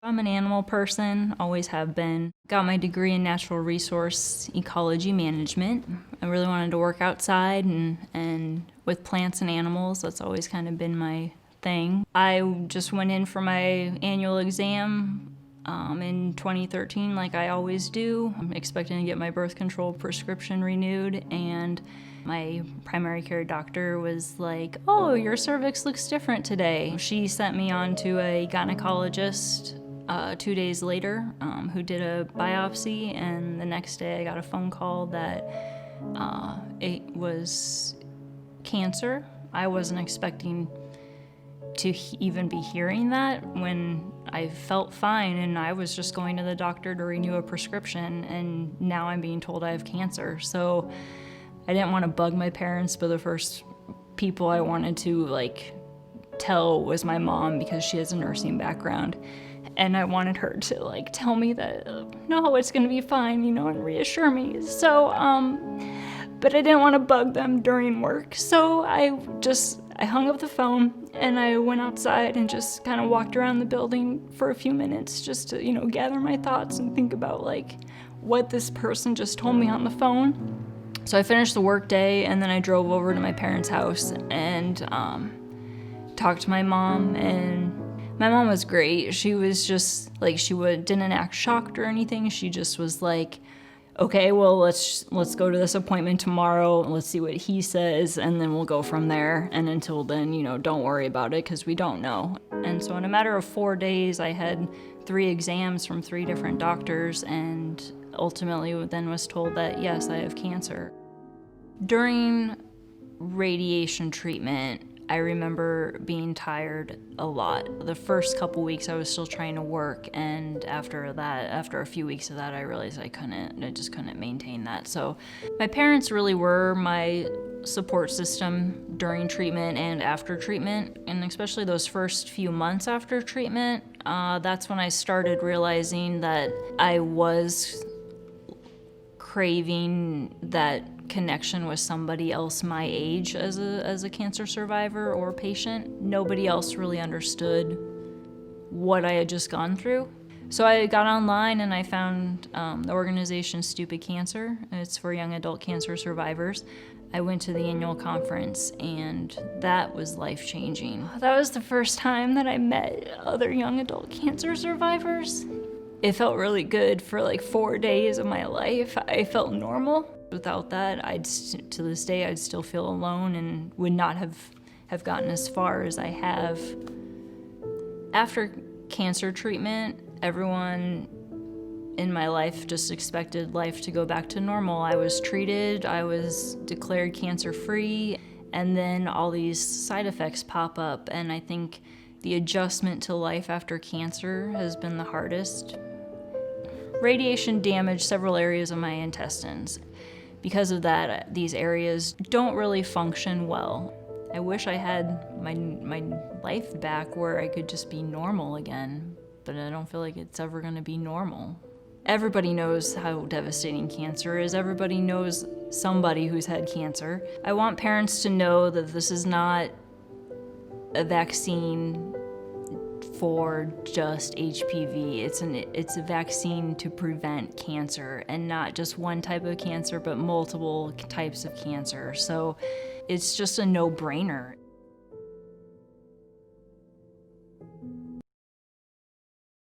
I'm an animal person, always have been. Got my degree in natural resource ecology management. I really wanted to work outside and with plants and animals. That's always kind of been my thing. I just went in for my annual exam in 2013 like I always do. I'm expecting to get my birth control prescription renewed, and my primary care doctor was like, "Oh, your cervix looks different today." She sent me on to a gynecologist 2 days later who did a biopsy, and the next day I got a phone call that it was cancer. I wasn't expecting to even be hearing that when I felt fine and I was just going to the doctor to renew a prescription, and now I'm being told I have cancer. So I didn't want to bug my parents, but the first people I wanted to tell was my mom, because she has a nursing background, and I wanted her to tell me that no, it's gonna be fine, and reassure me. So but I didn't want to bug them during work, so I hung up the phone and I went outside and just kind of walked around the building for a few minutes just to, gather my thoughts and think about what this person just told me on the phone. So I finished the work day and then I drove over to my parents' house and talked to my mom, and my mom was great. She was just didn't act shocked or anything. She just was like, "Okay, well, let's go to this appointment tomorrow, and let's see what he says, and then we'll go from there. And until then, don't worry about it, because we don't know." And so in a matter of 4 days, I had 3 exams from 3 different doctors, and ultimately then was told that, yes, I have cancer. During radiation treatment, I remember being tired a lot. The first couple weeks I was still trying to work, and after a few weeks of that, I realized I just couldn't maintain that. So my parents really were my support system during treatment and after treatment, and especially those first few months after treatment, that's when I started realizing that I was craving that connection with somebody else my age as a cancer survivor or patient. Nobody else really understood what I had just gone through. So I got online and I found the organization Stupid Cancer. It's for young adult cancer survivors. I went to the annual conference, and that was life-changing. That was the first time that I met other young adult cancer survivors. It felt really good for 4 days of my life. I felt normal. Without that, to this day, I'd still feel alone and would not have gotten as far as I have. After cancer treatment, everyone in my life just expected life to go back to normal. I was treated, I was declared cancer-free, and then all these side effects pop up, and I think the adjustment to life after cancer has been the hardest. Radiation damaged several areas of my intestines. Because of that, these areas don't really function well. I wish I had my life back where I could just be normal again, but I don't feel like it's ever gonna be normal. Everybody knows how devastating cancer is. Everybody knows somebody who's had cancer. I want parents to know that this is not a vaccine for just HPV. It's a vaccine to prevent cancer, and not just one type of cancer, but multiple types of cancer. So it's just a no-brainer.